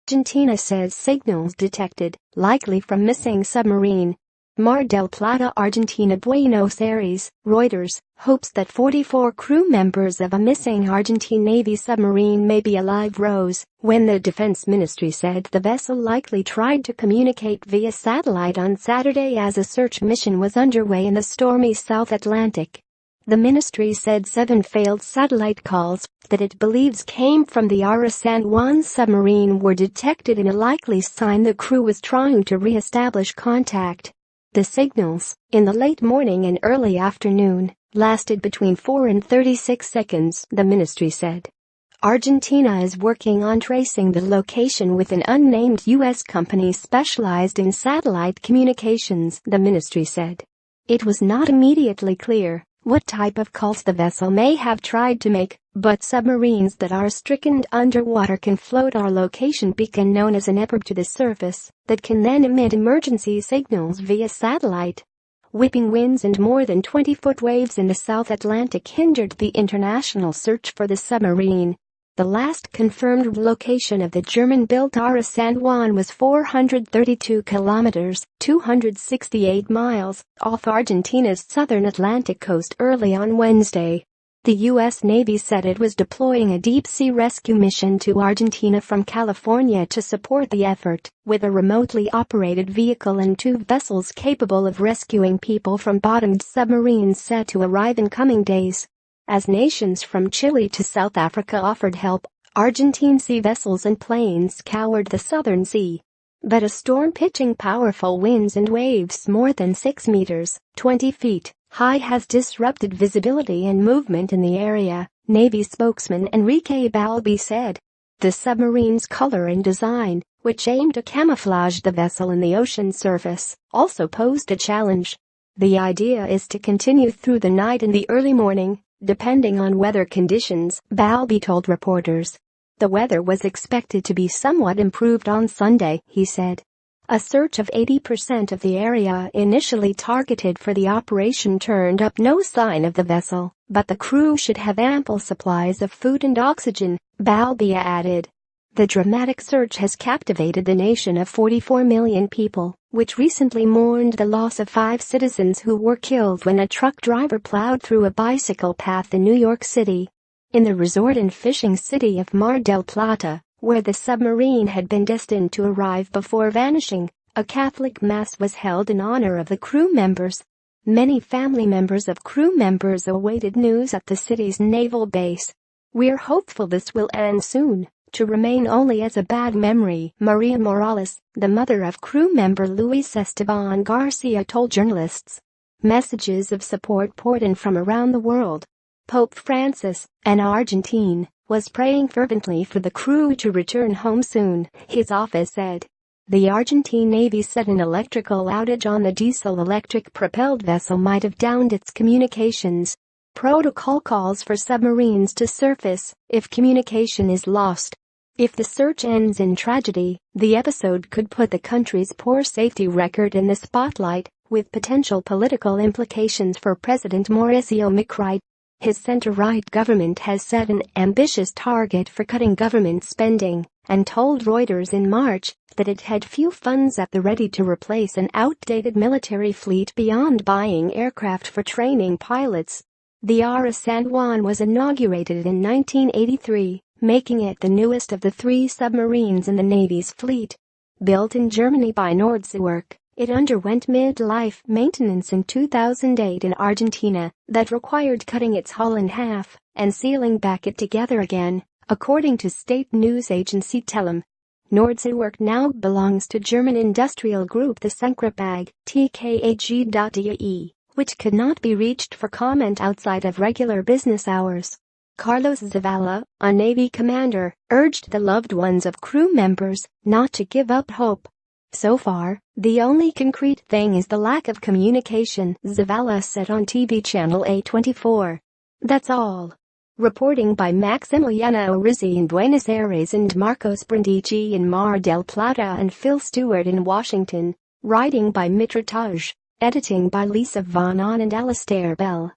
Argentina says signals detected, likely from missing submarine. Mar del Plata, Argentina. Buenos Aires, Reuters, hopes that 44 crew members of a missing Argentine Navy submarine may be alive rose when the Defense Ministry said the vessel likely tried to communicate via satellite on Saturday as a search mission was underway in the stormy South Atlantic. The ministry said 7 failed satellite calls that it believes came from the ARA San Juan submarine were detected in a likely sign the crew was trying to re-establish contact. The signals, in the late morning and early afternoon, lasted between 4 and 36 seconds, the ministry said. Argentina is working on tracing the location with an unnamed U.S. company specialized in satellite communications, the ministry said. It was not immediately clear what type of calls the vessel may have tried to make, but submarines that are stricken underwater can float our location beacon known as an EPIRB to the surface that can then emit emergency signals via satellite. Whipping winds and more than 20-foot waves in the South Atlantic hindered the international search for the submarine. The last confirmed location of the German-built ARA San Juan was 432 kilometers, 268 miles, off Argentina's southern Atlantic coast early on Wednesday. The U.S. Navy said it was deploying a deep-sea rescue mission to Argentina from California to support the effort, with a remotely operated vehicle and 2 vessels capable of rescuing people from bottomed submarines set to arrive in coming days. As nations from Chile to South Africa offered help, Argentine sea vessels and planes scoured the southern sea. But a storm pitching powerful winds and waves more than 6 meters, 20 feet, high has disrupted visibility and movement in the area, Navy spokesman Enrique Balbi said. The submarine's color and design, which aimed to camouflage the vessel in the ocean surface, also posed a challenge. The idea is to continue through the night and the early morning, depending on weather conditions, Balbi told reporters. The weather was expected to be somewhat improved on Sunday, he said. A search of 80% of the area initially targeted for the operation turned up no sign of the vessel, but the crew should have ample supplies of food and oxygen, Balbi added. The dramatic search has captivated the nation of 44 million people, which recently mourned the loss of 5 citizens who were killed when a truck driver plowed through a bicycle path in New York City. In the resort and fishing city of Mar del Plata, where the submarine had been destined to arrive before vanishing, a Catholic mass was held in honor of the crew members. Many family members of crew members awaited news at the city's naval base. "We're hopeful this will end soon, to remain only as a bad memory," Maria Morales, the mother of crew member Luis Esteban Garcia, told journalists. Messages of support poured in from around the world. Pope Francis, an Argentine, was praying fervently for the crew to return home soon, his office said. The Argentine Navy said an electrical outage on the diesel-electric propelled vessel might have downed its communications. Protocol calls for submarines to surface if communication is lost. If the search ends in tragedy, the episode could put the country's poor safety record in the spotlight, with potential political implications for President Mauricio Macri. His center-right government has set an ambitious target for cutting government spending and told Reuters in March that it had few funds at the ready to replace an outdated military fleet beyond buying aircraft for training pilots. The ARA San Juan was inaugurated in 1983, making it the newest of the 3 submarines in the Navy's fleet. Built in Germany by Nordseewerke, it underwent mid-life maintenance in 2008 in Argentina that required cutting its hull in half and sealing back it together again, according to state news agency Telem. Nordseewerke now belongs to German industrial group the Senkrebag, tkag.de, which could not be reached for comment outside of regular business hours. Carlos Zavala, a Navy commander, urged the loved ones of crew members not to give up hope. "So far, the only concrete thing is the lack of communication," Zavala said on TV channel A24. "That's all." Reporting by Maximiliano Rizzi in Buenos Aires and Marcos Brindisi in Mar del Plata and Phil Stewart in Washington. Writing by Mitra Taj. Editing by Lisa Von On and Alastair Bell.